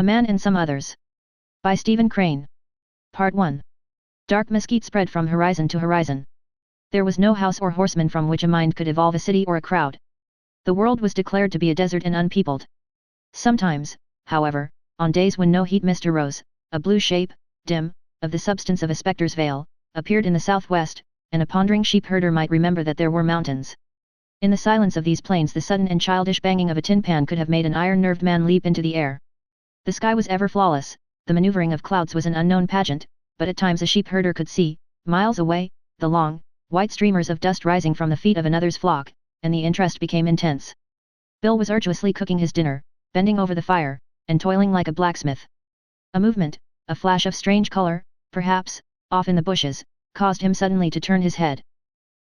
A Man and Some Others. By Stephen Crane. Part 1. Dark mesquite spread from horizon to horizon. There was no house or horseman from which a mind could evolve a city or a crowd. The world was declared to be a desert and unpeopled. Sometimes, however, on days when no heat mist arose, a blue shape, dim, of the substance of a spectre's veil, appeared in the southwest, and a pondering sheep-herder might remember that there were mountains. In the silence of these plains the sudden and childish banging of a tin pan could have made an iron-nerved man leap into the air. The sky was ever flawless, the maneuvering of clouds was an unknown pageant, but at times a sheep-herder could see, miles away, the long, white streamers of dust rising from the feet of another's flock, and the interest became intense. Bill was arduously cooking his dinner, bending over the fire, and toiling like a blacksmith. A movement, a flash of strange color, perhaps, off in the bushes, caused him suddenly to turn his head.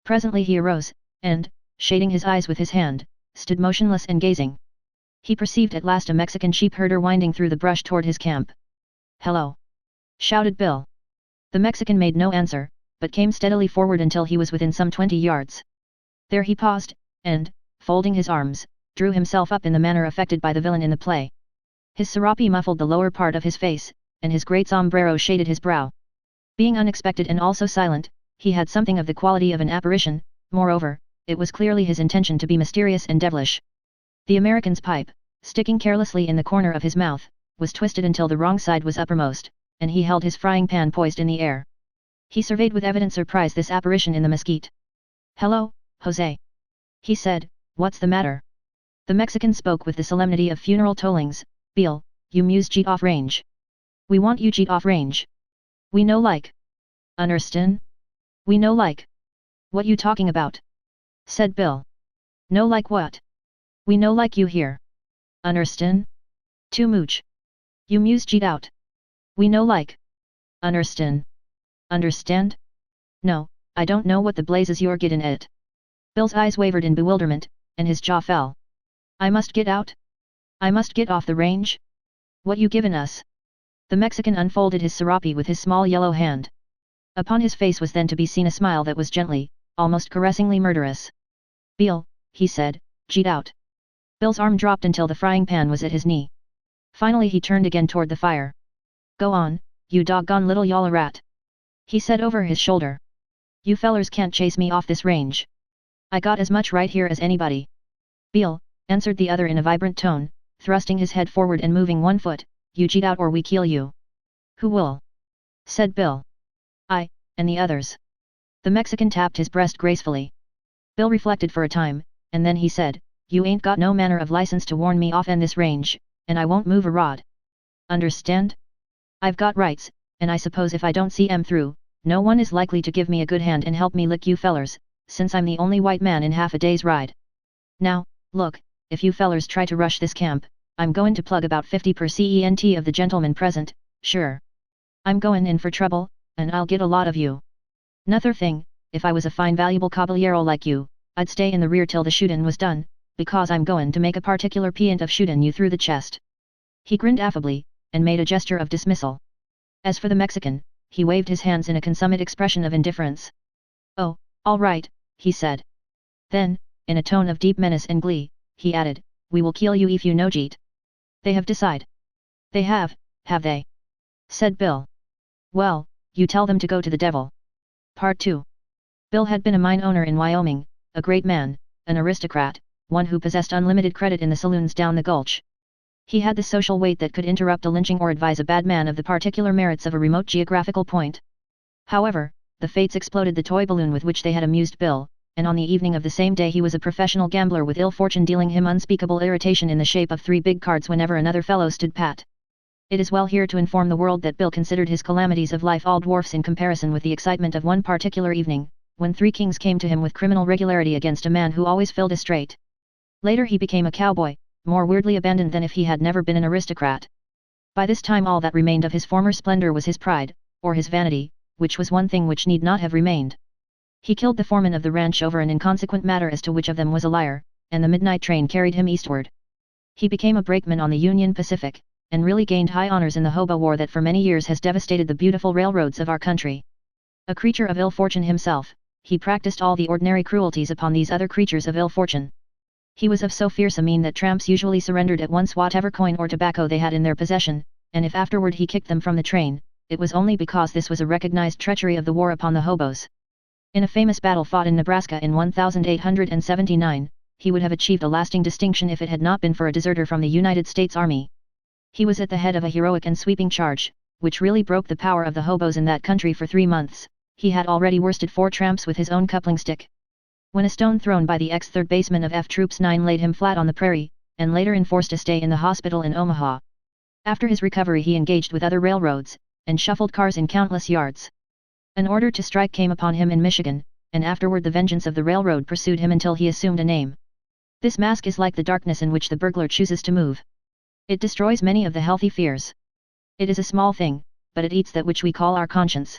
Presently he arose, and, shading his eyes with his hand, stood motionless and gazing. He perceived at last a Mexican sheep-herder winding through the brush toward his camp. "Hello!" shouted Bill. The Mexican made no answer, but came steadily forward until he was within some 20 yards. There he paused, and, folding his arms, drew himself up in the manner affected by the villain in the play. His serape muffled the lower part of his face, and his great sombrero shaded his brow. Being unexpected and also silent, he had something of the quality of an apparition. Moreover, it was clearly his intention to be mysterious and devilish. The American's pipe, sticking carelessly in the corner of his mouth, was twisted until the wrong side was uppermost, and he held his frying pan poised in the air. He surveyed with evident surprise this apparition in the mesquite. "Hello, Jose," he said, "what's the matter?" The Mexican spoke with the solemnity of funeral tollings. "Bill, you muse jeet off range. We want you jeet off range. We no like. Understand? We no like." "What you talking about?" said Bill. "No like what? We no like you here. Understand? Too mooch. You muse jeet out. We no like. Understand? Understand? No, I don't know what the blazes you're gettin' at." Bill's eyes wavered in bewilderment, and his jaw fell. "I must get out? I must get off the range? What you givin' us?" The Mexican unfolded his serape with his small yellow hand. Upon his face was then to be seen a smile that was gently, almost caressingly murderous. "Bill," he said, "jeet out." Bill's arm dropped until the frying pan was at his knee. Finally he turned again toward the fire. "Go on, you doggone little yalla rat," he said over his shoulder. "You fellers can't chase me off this range. I got as much right here as anybody." "Bill," answered the other in a vibrant tone, thrusting his head forward and moving one foot, "you jeet out or we kill you." "Who will?" said Bill. "I, and the others." The Mexican tapped his breast gracefully. Bill reflected for a time, and then he said, "You ain't got no manner of license to warn me off en this range, and I won't move a rod. Understand? I've got rights, and I suppose if I don't see 'em through, no one is likely to give me a good hand and help me lick you fellers, since I'm the only white man in half a day's ride. Now, look, if you fellers try to rush this camp, I'm going to plug about 50% of the gentlemen present, sure. I'm going in for trouble, and I'll get a lot of you. 'Nother thing, if I was a fine valuable caballero like you, I'd stay in the rear till the shootin' was done, because I'm goin' to make a particular p'int of shootin' you through the chest." He grinned affably, and made a gesture of dismissal. As for the Mexican, he waved his hands in a consummate expression of indifference. "Oh, all right," he said. Then, in a tone of deep menace and glee, he added, "We will kill you if you no jeet." "They have decided." "They have they?" said Bill. "Well, you tell them to go to the devil." Part 2. Bill had been a mine owner in Wyoming, a great man, an aristocrat, one who possessed unlimited credit in the saloons down the gulch. He had the social weight that could interrupt a lynching or advise a bad man of the particular merits of a remote geographical point. However, the fates exploded the toy balloon with which they had amused Bill, and on the evening of the same day he was a professional gambler with ill fortune dealing him unspeakable irritation in the shape of 3 big cards whenever another fellow stood pat. It is well here to inform the world that Bill considered his calamities of life all dwarfs in comparison with the excitement of one particular evening, when 3 kings came to him with criminal regularity against a man who always filled a straight. Later he became a cowboy, more weirdly abandoned than if he had never been an aristocrat. By this time all that remained of his former splendor was his pride, or his vanity, which was one thing which need not have remained. He killed the foreman of the ranch over an inconsequent matter as to which of them was a liar, and the midnight train carried him eastward. He became a brakeman on the Union Pacific, and really gained high honors in the hobo war that for many years has devastated the beautiful railroads of our country. A creature of ill fortune himself, he practiced all the ordinary cruelties upon these other creatures of ill fortune. He was of so fierce a mien that tramps usually surrendered at once whatever coin or tobacco they had in their possession, and if afterward he kicked them from the train, it was only because this was a recognized treachery of the war upon the hobos. In a famous battle fought in Nebraska in 1879, he would have achieved a lasting distinction if it had not been for a deserter from the United States Army. He was at the head of a heroic and sweeping charge, which really broke the power of the hobos in that country for 3 months. He had already worsted 4 tramps with his own coupling stick. When a stone thrown by the ex-third baseman of F Troops 9 laid him flat on the prairie, and later enforced a stay in the hospital in Omaha. After his recovery he engaged with other railroads, and shuffled cars in countless yards. An order to strike came upon him in Michigan, and afterward the vengeance of the railroad pursued him until he assumed a name. This mask is like the darkness in which the burglar chooses to move. It destroys many of the healthy fears. It is a small thing, but it eats that which we call our conscience.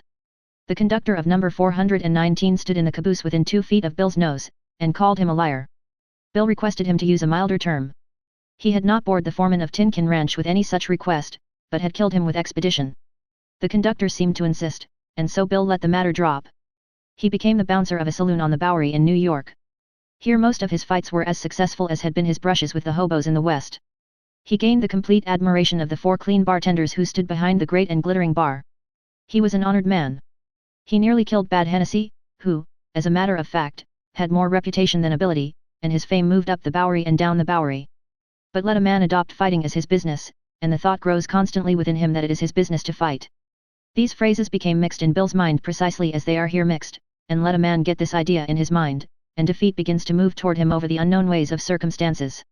The conductor of number 419 stood in the caboose within 2 feet of Bill's nose, and called him a liar. Bill requested him to use a milder term. He had not bored the foreman of Tin Can Ranch with any such request, but had killed him with expedition. The conductor seemed to insist, and so Bill let the matter drop. He became the bouncer of a saloon on the Bowery in New York. Here most of his fights were as successful as had been his brushes with the hobos in the West. He gained the complete admiration of the 4 clean bartenders who stood behind the great and glittering bar. He was an honored man. He nearly killed Bad Hennessy, who, as a matter of fact, had more reputation than ability, and his fame moved up the Bowery and down the Bowery. But let a man adopt fighting as his business, and the thought grows constantly within him that it is his business to fight. These phrases became mixed in Bill's mind precisely as they are here mixed, and let a man get this idea in his mind, and defeat begins to move toward him over the unknown ways of circumstances.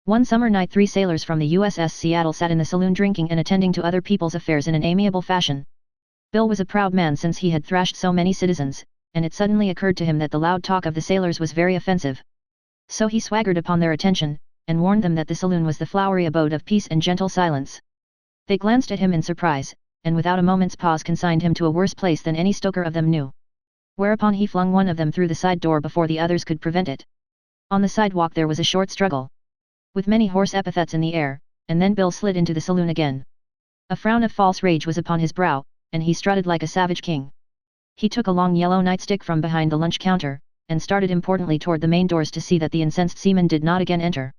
One summer night 3 sailors from the USS Seattle sat in the saloon drinking and attending to other people's affairs in an amiable fashion. Bill was a proud man since he had thrashed so many citizens, and it suddenly occurred to him that the loud talk of the sailors was very offensive. So he swaggered upon their attention, and warned them that the saloon was the flowery abode of peace and gentle silence. They glanced at him in surprise, and without a moment's pause consigned him to a worse place than any stoker of them knew. Whereupon he flung one of them through the side door before the others could prevent it. On the sidewalk there was a short struggle, with many hoarse epithets in the air, and then Bill slid into the saloon again. A frown of false rage was upon his brow, and he strutted like a savage king. He took a long yellow nightstick from behind the lunch counter, and started importantly toward the main doors to see that the incensed seamen did not again enter.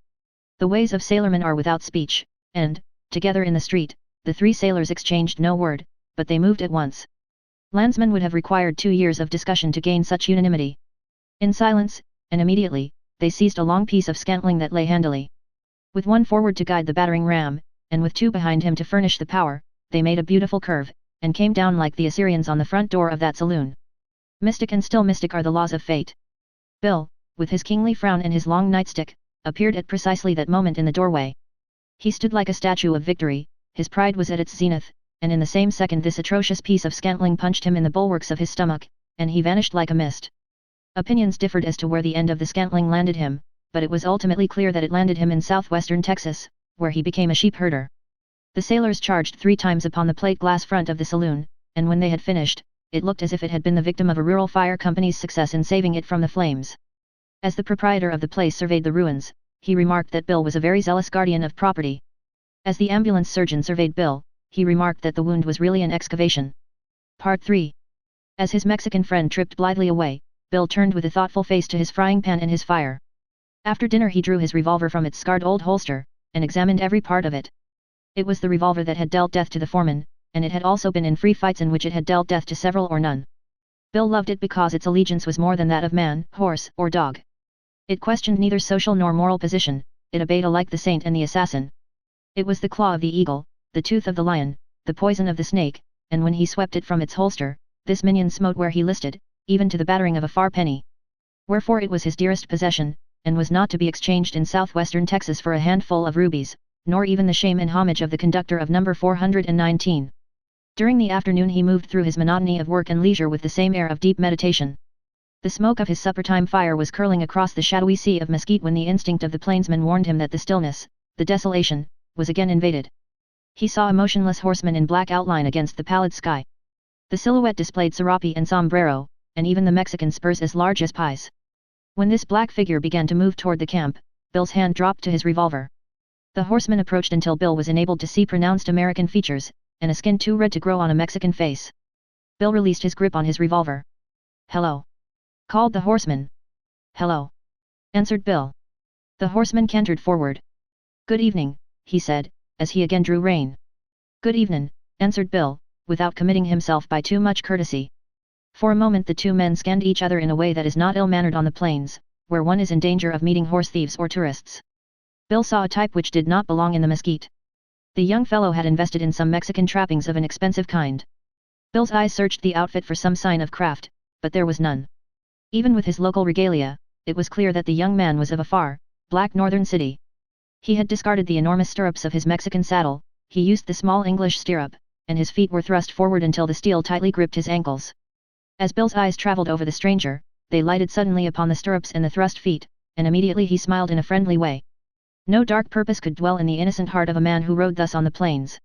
The ways of sailormen are without speech, and, together in the street, the 3 sailors exchanged no word, but they moved at once. Landsmen would have required 2 years of discussion to gain such unanimity. In silence, and immediately, they seized a long piece of scantling that lay handily. With one forward to guide the battering ram, and with 2 behind him to furnish the power, they made a beautiful curve, and came down like the Assyrians on the front door of that saloon. Mystic and still mystic are the laws of fate. Bill, with his kingly frown and his long nightstick, appeared at precisely that moment in the doorway. He stood like a statue of victory, his pride was at its zenith, and in the same second this atrocious piece of scantling punched him in the bulwarks of his stomach, and he vanished like a mist. Opinions differed as to where the end of the scantling landed him, but it was ultimately clear that it landed him in southwestern Texas, where he became a sheep herder. The sailors charged 3 times upon the plate glass front of the saloon, and when they had finished, it looked as if it had been the victim of a rural fire company's success in saving it from the flames. As the proprietor of the place surveyed the ruins, he remarked that Bill was a very zealous guardian of property. As the ambulance surgeon surveyed Bill, he remarked that the wound was really an excavation. Part 3. As his Mexican friend tripped blithely away, Bill turned with a thoughtful face to his frying pan and his fire. After dinner he drew his revolver from its scarred old holster, and examined every part of it. It was the revolver that had dealt death to the foreman, and it had also been in free fights in which it had dealt death to several or none. Bill loved it because its allegiance was more than that of man, horse, or dog. It questioned neither social nor moral position, it obeyed alike the saint and the assassin. It was the claw of the eagle, the tooth of the lion, the poison of the snake, and when he swept it from its holster, this minion smote where he listed, even to the battering of a far penny. Wherefore it was his dearest possession, and was not to be exchanged in southwestern Texas for a handful of rubies, nor even the shame and homage of the conductor of number 419. During the afternoon he moved through his monotony of work and leisure with the same air of deep meditation. The smoke of his supper-time fire was curling across the shadowy sea of mesquite when the instinct of the plainsman warned him that the stillness, the desolation, was again invaded. He saw a motionless horseman in black outline against the pallid sky. The silhouette displayed serape and sombrero, and even the Mexican spurs as large as pies. When this black figure began to move toward the camp, Bill's hand dropped to his revolver. The horseman approached until Bill was enabled to see pronounced American features, and a skin too red to grow on a Mexican face. Bill released his grip on his revolver. "Hello!" called the horseman. "Hello!" answered Bill. The horseman cantered forward. "Good evening," he said, as he again drew rein. "Good evenin'," answered Bill, without committing himself by too much courtesy. For a moment the two men scanned each other in a way that is not ill-mannered on the plains, where one is in danger of meeting horse thieves or tourists. Bill saw a type which did not belong in the mesquite. The young fellow had invested in some Mexican trappings of an expensive kind. Bill's eyes searched the outfit for some sign of craft, but there was none. Even with his local regalia, it was clear that the young man was of a far, black northern city. He had discarded the enormous stirrups of his Mexican saddle, he used the small English stirrup, and his feet were thrust forward until the steel tightly gripped his ankles. As Bill's eyes traveled over the stranger, they lighted suddenly upon the stirrups and the thrust feet, and immediately he smiled in a friendly way. No dark purpose could dwell in the innocent heart of a man who rode thus on the plains.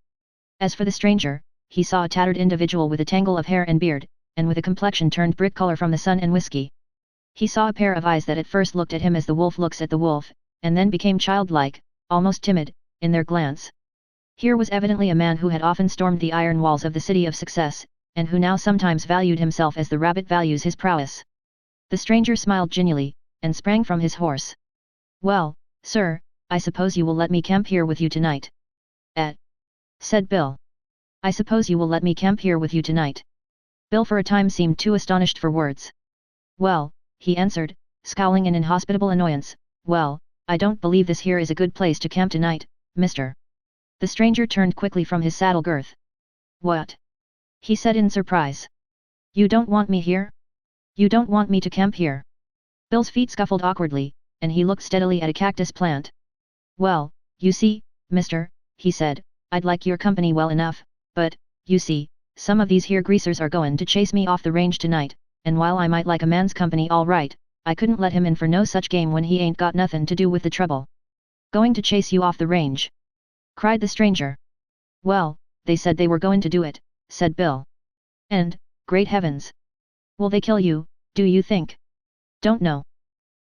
As for the stranger, he saw a tattered individual with a tangle of hair and beard, and with a complexion turned brick color from the sun and whiskey. He saw a pair of eyes that at first looked at him as the wolf looks at the wolf, and then became childlike, almost timid, in their glance. Here was evidently a man who had often stormed the iron walls of the city of success, and who now sometimes valued himself as the rabbit values his prowess. The stranger smiled genially, and sprang from his horse. "Well, sir, I suppose you will let me camp here with you tonight?" said Bill. "I suppose you will let me camp here with you tonight?" Bill for a time seemed too astonished for words. "Well," he answered, scowling in inhospitable annoyance, "well, I don't believe this here is a good place to camp tonight, mister." The stranger turned quickly from his saddle girth. "What?" he said in surprise. "You don't want me here? You don't want me to camp here?" Bill's feet scuffled awkwardly, and he looked steadily at a cactus plant. "Well, you see, mister," he said, "I'd like your company well enough, but, you see, some of these here greasers are goin' to chase me off the range tonight, and while I might like a man's company all right, I couldn't let him in for no such game when he ain't got nothin' to do with the trouble." "Going to chase you off the range?" cried the stranger. "Well, they said they were going to do it," said Bill. "And, great heavens! Will they kill you, do you think?" "Don't know.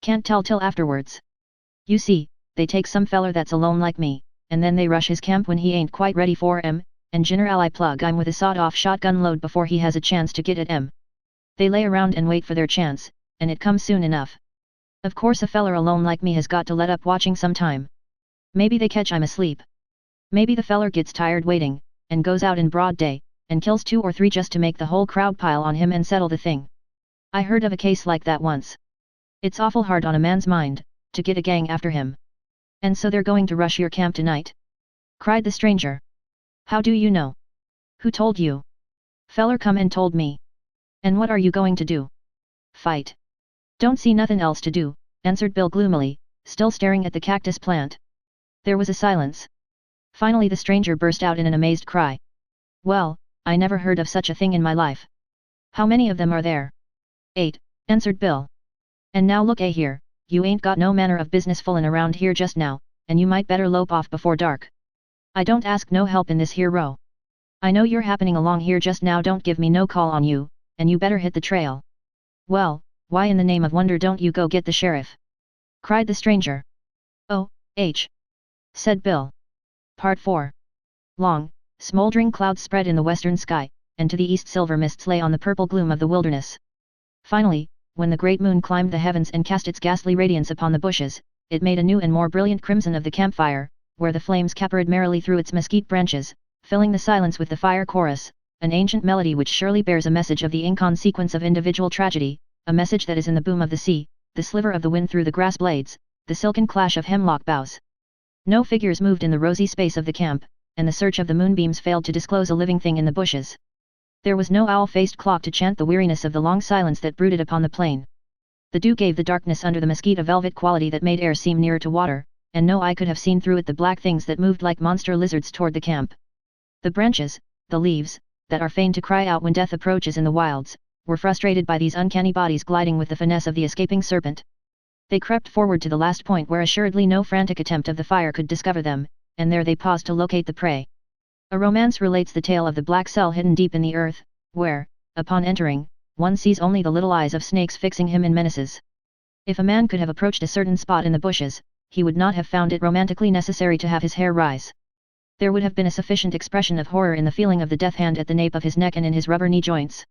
Can't tell till afterwards. You see, they take some feller that's alone like me, and then they rush his camp when he ain't quite ready for 'em, and generally plug 'im with a sawed-off shotgun load before he has a chance to get at 'em. They lay around and wait for their chance, and it comes soon enough. Of course a feller alone like me has got to let up watching some time. Maybe they catch 'im asleep. Maybe the feller gets tired waiting, and goes out in broad day, and kills 2 or 3 just to make the whole crowd pile on him and settle the thing. I heard of a case like that once. It's awful hard on a man's mind, to get a gang after him. And so they're going to rush your camp tonight?" cried the stranger. "How do you know? Who told you?" "Feller come and told me." "And what are you going to do?" "Fight." "Don't see nothin' else to do," answered Bill gloomily, still staring at the cactus plant. There was a silence. Finally the stranger burst out in an amazed cry. "Well, I never heard of such a thing in my life. How many of them are there?" "8, answered Bill. "And now look here, you ain't got no manner of business foolin' around here just now, and you might better lope off before dark. I don't ask no help in this here row. I know you're happening along here just now, don't give me no call on you, and you better hit the trail." "Well, why in the name of wonder don't you go get the sheriff?" cried the stranger. "Oh, said Bill. Part 4. Long, smoldering clouds spread in the western sky, and to the east silver mists lay on the purple gloom of the wilderness. Finally, when the great moon climbed the heavens and cast its ghastly radiance upon the bushes, it made a new and more brilliant crimson of the campfire, where the flames capered merrily through its mesquite branches, filling the silence with the fire chorus, an ancient melody which surely bears a message of the inconsequence of individual tragedy, a message that is in the boom of the sea, the sliver of the wind through the grass blades, the silken clash of hemlock boughs. No figures moved in the rosy space of the camp, and the search of the moonbeams failed to disclose a living thing in the bushes. There was no owl-faced clock to chant the weariness of the long silence that brooded upon the plain. The dew gave the darkness under the mesquite a velvet quality that made air seem nearer to water, and no eye could have seen through it the black things that moved like monster lizards toward the camp. The branches, the leaves, that are fain to cry out when death approaches in the wilds, were frustrated by these uncanny bodies gliding with the finesse of the escaping serpent. They crept forward to the last point where assuredly no frantic attempt of the fire could discover them, and there they paused to locate the prey. A romance relates the tale of the black cell hidden deep in the earth, where, upon entering, one sees only the little eyes of snakes fixing him in menaces. If a man could have approached a certain spot in the bushes, he would not have found it romantically necessary to have his hair rise. There would have been a sufficient expression of horror in the feeling of the death hand at the nape of his neck and in his rubber knee joints.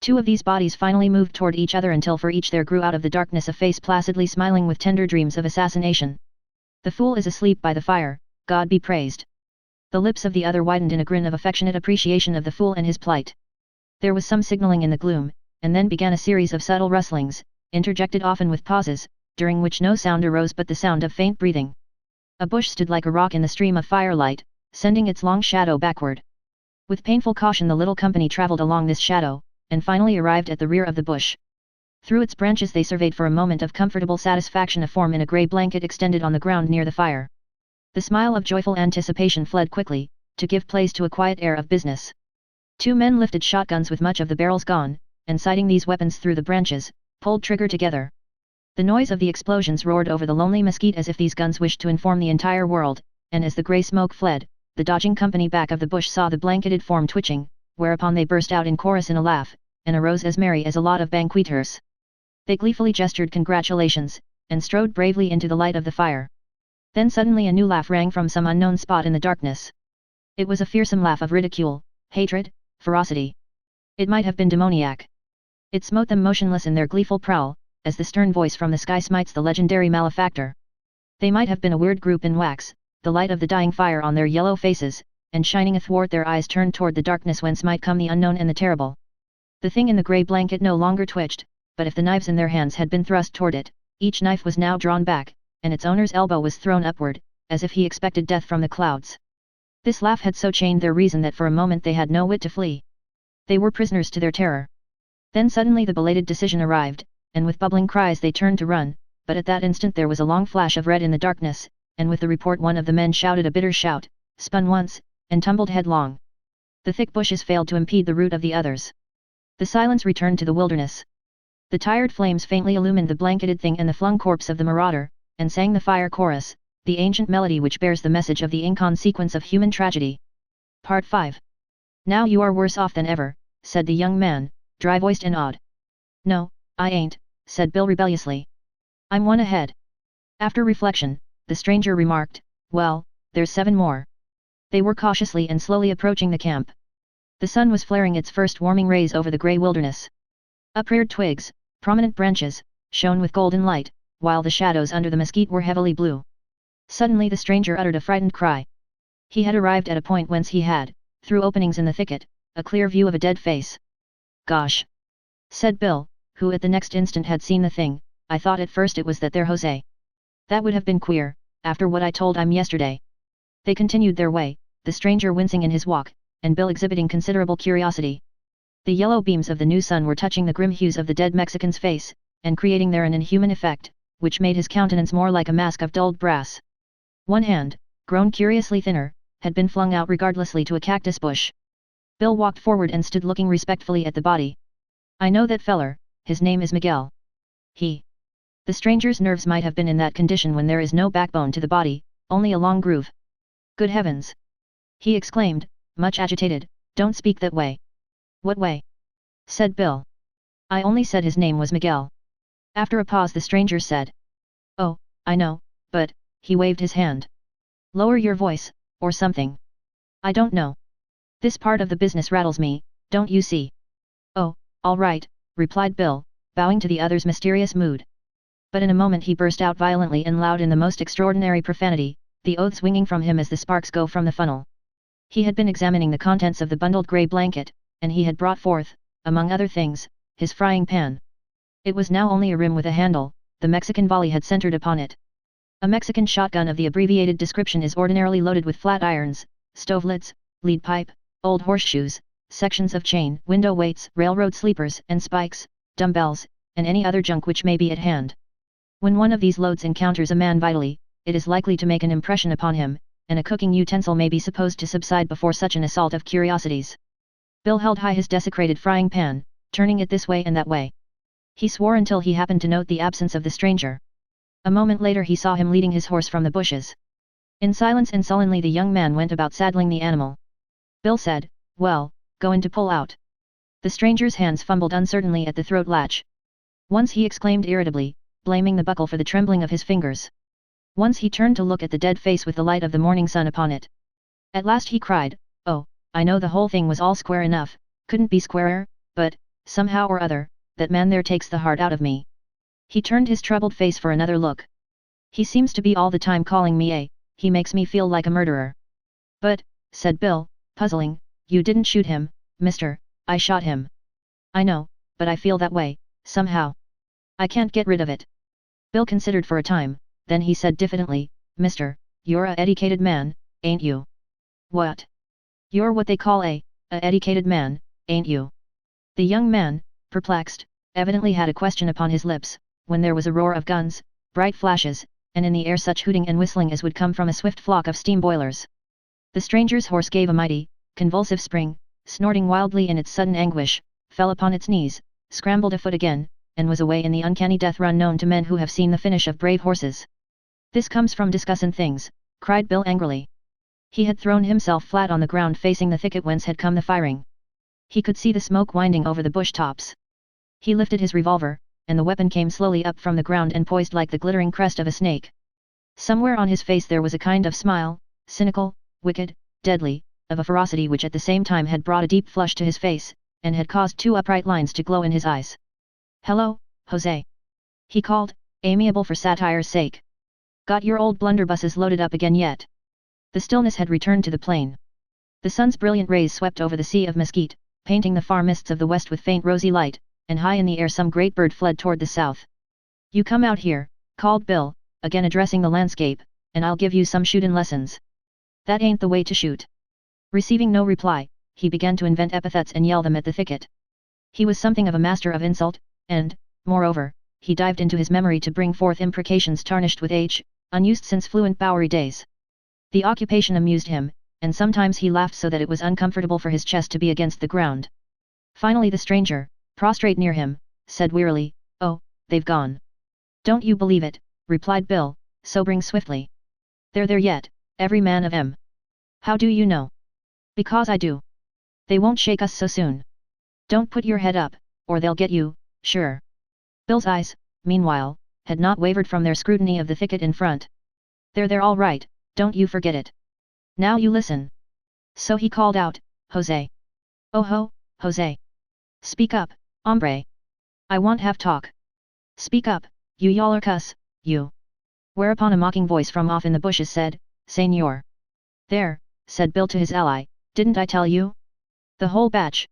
Two of these bodies finally moved toward each other until for each there grew out of the darkness a face placidly smiling with tender dreams of assassination. The fool is asleep by the fire, God be praised. The lips of the other widened in a grin of affectionate appreciation of the fool and his plight. There was some signaling in the gloom, and then began a series of subtle rustlings, interjected often with pauses, during which no sound arose but the sound of faint breathing. A bush stood like a rock in the stream of firelight, sending its long shadow backward. With painful caution the little company travelled along this shadow, and finally arrived at the rear of the bush. Through its branches they surveyed for a moment of comfortable satisfaction a form in a grey blanket extended on the ground near the fire. The smile of joyful anticipation fled quickly, to give place to a quiet air of business. Two men lifted shotguns with much of the barrels gone, and sighting these weapons through the branches, pulled trigger together. The noise of the explosions roared over the lonely mesquite as if these guns wished to inform the entire world, and as the grey smoke fled, the dodging company back of the bush saw the blanketed form twitching, whereupon they burst out in chorus in a laugh, and arose as merry as a lot of banqueters. They gleefully gestured congratulations, and strode bravely into the light of the fire. Then suddenly a new laugh rang from some unknown spot in the darkness. It was a fearsome laugh of ridicule, hatred, ferocity. It might have been demoniac. It smote them motionless in their gleeful prowl, as the stern voice from the sky smites the legendary malefactor. They might have been a weird group in wax, the light of the dying fire on their yellow faces, and shining athwart their eyes turned toward the darkness whence might come the unknown and the terrible. The thing in the grey blanket no longer twitched, but if the knives in their hands had been thrust toward it, each knife was now drawn back, and its owner's elbow was thrown upward, as if he expected death from the clouds. This laugh had so chained their reason that for a moment they had no wit to flee. They were prisoners to their terror. Then suddenly the belated decision arrived, and with bubbling cries they turned to run, but at that instant there was a long flash of red in the darkness, and with the report one of the men shouted a bitter shout, spun once, and tumbled headlong. The thick bushes failed to impede the route of the others. The silence returned to the wilderness. The tired flames faintly illumined the blanketed thing and the flung corpse of the marauder, and sang the fire chorus, the ancient melody which bears the message of the inconsequence of human tragedy. Part 5. Now you are worse off than ever, said the young man, dry-voiced and awed. No, I ain't, said Bill rebelliously. I'm one ahead. After reflection, the stranger remarked, well, there's 7 more. They were cautiously and slowly approaching the camp. The sun was flaring its first warming rays over the grey wilderness. Upreared twigs, prominent branches, shone with golden light, while the shadows under the mesquite were heavily blue. Suddenly the stranger uttered a frightened cry. He had arrived at a point whence he had, through openings in the thicket, a clear view of a dead face. Gosh! Said Bill, who at the next instant had seen the thing, I thought at first it was that there Jose. That would have been queer, after what I told him yesterday. They continued their way, the stranger wincing in his walk, and Bill exhibiting considerable curiosity. The yellow beams of the new sun were touching the grim hues of the dead Mexican's face, and creating there an inhuman effect, which made his countenance more like a mask of dulled brass. One hand, grown curiously thinner, had been flung out regardlessly to a cactus bush. Bill walked forward and stood looking respectfully at the body. I know that feller, his name is Miguel. The stranger's nerves might have been in that condition when there is no backbone to the body, only a long groove. Good heavens! He exclaimed, much agitated, don't speak that way. What way? Said Bill. I only said his name was Miguel. After a pause the stranger said. Oh, I know, but, he waved his hand. Lower your voice, or something. I don't know. This part of the business rattles me, don't you see? Oh, all right, replied Bill, bowing to the other's mysterious mood. But in a moment he burst out violently and loud in the most extraordinary profanity, the oaths winging from him as the sparks go from the funnel. He had been examining the contents of the bundled grey blanket, and he had brought forth, among other things, his frying pan. It was now only a rim with a handle, the Mexican volley had centered upon it. A Mexican shotgun of the abbreviated description is ordinarily loaded with flat irons, stove lids, lead pipe, old horseshoes, sections of chain, window weights, railroad sleepers and spikes, dumbbells, and any other junk which may be at hand. When one of these loads encounters a man vitally, it is likely to make an impression upon him, and a cooking utensil may be supposed to subside before such an assault of curiosities. Bill held high his desecrated frying pan, turning it this way and that way. He swore until he happened to note the absence of the stranger. A moment later he saw him leading his horse from the bushes. In silence and sullenly the young man went about saddling the animal. Bill said, well, going to pull out. The stranger's hands fumbled uncertainly at the throat latch. Once he exclaimed irritably, blaming the buckle for the trembling of his fingers. Once he turned to look at the dead face with the light of the morning sun upon it. At last he cried, oh, I know the whole thing was all square enough, couldn't be squarer, but, somehow or other, that man there takes the heart out of me. He turned his troubled face for another look. He seems to be all the time calling me a, he makes me feel like a murderer. But, said Bill, puzzling, you didn't shoot him, mister, I shot him. I know, but I feel that way, somehow. I can't get rid of it. Bill considered for a time, then he said diffidently, mister, you're a educated man, ain't you? What? You're what they call a educated man, ain't you? The young man, perplexed, evidently had a question upon his lips, when there was a roar of guns, bright flashes, and in the air such hooting and whistling as would come from a swift flock of steam boilers. The stranger's horse gave a mighty, convulsive spring, snorting wildly in its sudden anguish, fell upon its knees, scrambled a foot again, and was away in the uncanny death run known to men who have seen the finish of brave horses. This comes from discussin' things, cried Bill angrily. He had thrown himself flat on the ground facing the thicket whence had come the firing. He could see the smoke winding over the bush tops. He lifted his revolver, and the weapon came slowly up from the ground and poised like the glittering crest of a snake. Somewhere on his face there was a kind of smile, cynical, wicked, deadly, of a ferocity which at the same time had brought a deep flush to his face, and had caused two upright lines to glow in his eyes. Hello, Jose. He called, amiable for satire's sake. Got your old blunderbusses loaded up again yet? The stillness had returned to the plain. The sun's brilliant rays swept over the sea of mesquite, painting the far mists of the west with faint rosy light, and high in the air some great bird fled toward the south. You come out here, called Bill, again addressing the landscape, and I'll give you some shootin' lessons. That ain't the way to shoot. Receiving no reply, he began to invent epithets and yell them at the thicket. He was something of a master of insult, and, moreover, he dived into his memory to bring forth imprecations tarnished with age, unused since fluent Bowery days. The occupation amused him, and sometimes he laughed so that it was uncomfortable for his chest to be against the ground. Finally the stranger, prostrate near him, said wearily, "Oh, they've gone." "Don't you believe it," replied Bill, sobering swiftly. "They're there yet, every man of 'em." "How do you know?" "Because I do. They won't shake us so soon. Don't put your head up, or they'll get you, sure." Bill's eyes, meanwhile, had not wavered from their scrutiny of the thicket in front. "They're there all right, don't you forget it. Now you listen." So he called out, "Jose. Oh ho, Jose. Speak up, hombre. I want have talk. Speak up, you yaller cuss, you." Whereupon a mocking voice from off in the bushes said, "Señor." "There," said Bill to his ally, "didn't I tell you? The whole batch."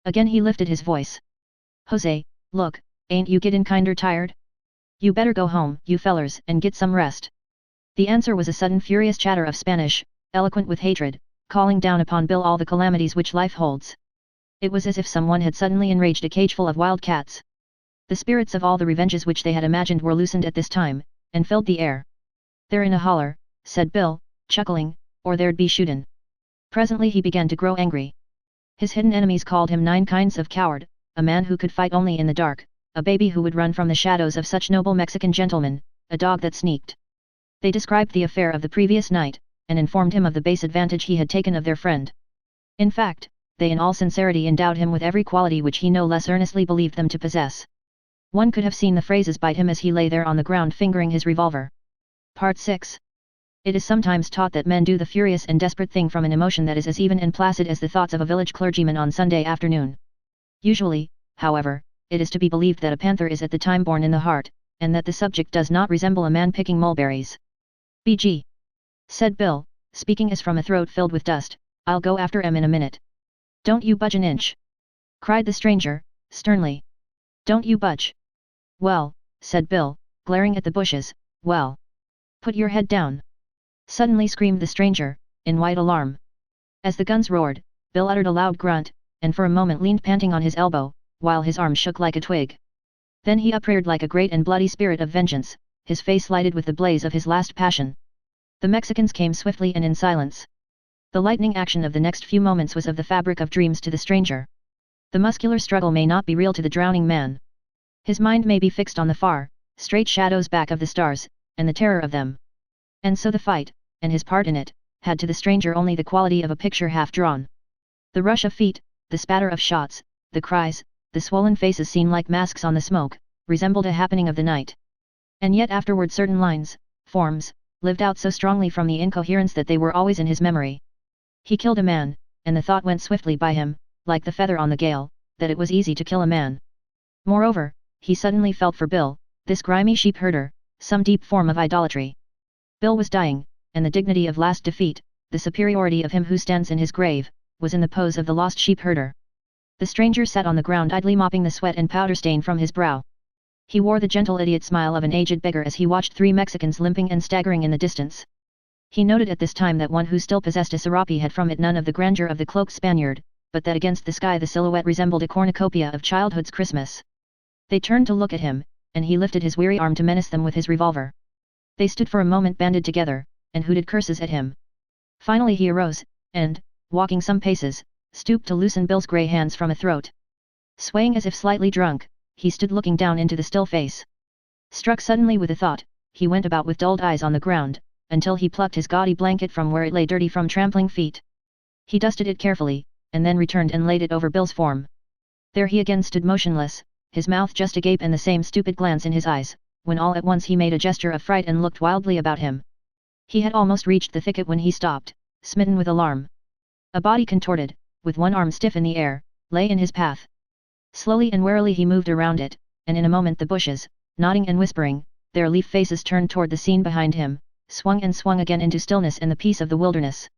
Again he lifted his voice. "Jose, look, ain't you gettin' kinder tired? You better go home, you fellers, and get some rest." The answer was a sudden furious chatter of Spanish, eloquent with hatred, calling down upon Bill all the calamities which life holds. It was as if someone had suddenly enraged a cageful of wild cats. The spirits of all the revenges which they had imagined were loosened at this time, and filled the air. "They're in a holler," said Bill, chuckling, "or there'd be shootin'." Presently he began to grow angry. His hidden enemies called him 9 kinds of coward, a man who could fight only in the dark, a baby who would run from the shadows of such noble Mexican gentlemen, a dog that sneaked. They described the affair of the previous night, and informed him of the base advantage he had taken of their friend. In fact, they in all sincerity endowed him with every quality which he no less earnestly believed them to possess. One could have seen the phrases bite him as he lay there on the ground fingering his revolver. Part 6. It is sometimes taught that men do the furious and desperate thing from an emotion that is as even and placid as the thoughts of a village clergyman on Sunday afternoon. Usually, however, it is to be believed that a panther is at the time born in the heart, and that the subject does not resemble a man picking mulberries. "BG," said Bill, speaking as from a throat filled with dust, "I'll go after 'em in a minute." "Don't you budge an inch!" cried the stranger, sternly. "Don't you budge." "Well," said Bill, glaring at the bushes, "well. Put your head down!" suddenly screamed the stranger, in white alarm. As the guns roared, Bill uttered a loud grunt, and for a moment leaned panting on his elbow, while his arm shook like a twig. Then he upreared like a great and bloody spirit of vengeance, his face lighted with the blaze of his last passion. The Mexicans came swiftly and in silence. The lightning action of the next few moments was of the fabric of dreams to the stranger. The muscular struggle may not be real to the drowning man. His mind may be fixed on the far, straight shadows back of the stars, and the terror of them. And so the fight, and his part in it, had to the stranger only the quality of a picture half drawn. The rush of feet, the spatter of shots, the cries, the swollen faces seen like masks on the smoke, resembled a happening of the night. And yet afterward certain lines, forms, lived out so strongly from the incoherence that they were always in his memory. He killed a man, and the thought went swiftly by him, like the feather on the gale, that it was easy to kill a man. Moreover, he suddenly felt for Bill, this grimy sheep herder, some deep form of idolatry. Bill was dying, and the dignity of last defeat, the superiority of him who stands in his grave, was in the pose of the lost sheep herder. The stranger sat on the ground idly mopping the sweat and powder stain from his brow. He wore the gentle idiot smile of an aged beggar as he watched 3 Mexicans limping and staggering in the distance. He noted at this time that one who still possessed a serape had from it none of the grandeur of the cloaked Spaniard, but that against the sky the silhouette resembled a cornucopia of childhood's Christmas. They turned to look at him, and he lifted his weary arm to menace them with his revolver. They stood for a moment banded together, and hooted curses at him. Finally he arose, and, walking some paces, stooped to loosen Bill's grey hands from a throat. Swaying as if slightly drunk, he stood looking down into the still face. Struck suddenly with a thought, he went about with dulled eyes on the ground, until he plucked his gaudy blanket from where it lay dirty from trampling feet. He dusted it carefully, and then returned and laid it over Bill's form. There he again stood motionless, his mouth just agape and the same stupid glance in his eyes, when all at once he made a gesture of fright and looked wildly about him. He had almost reached the thicket when he stopped, smitten with alarm. A body contorted, with one arm stiff in the air, lay in his path. Slowly and warily he moved around it, and in a moment the bushes, nodding and whispering, their leaf faces turned toward the scene behind him, swung and swung again into stillness and the peace of the wilderness.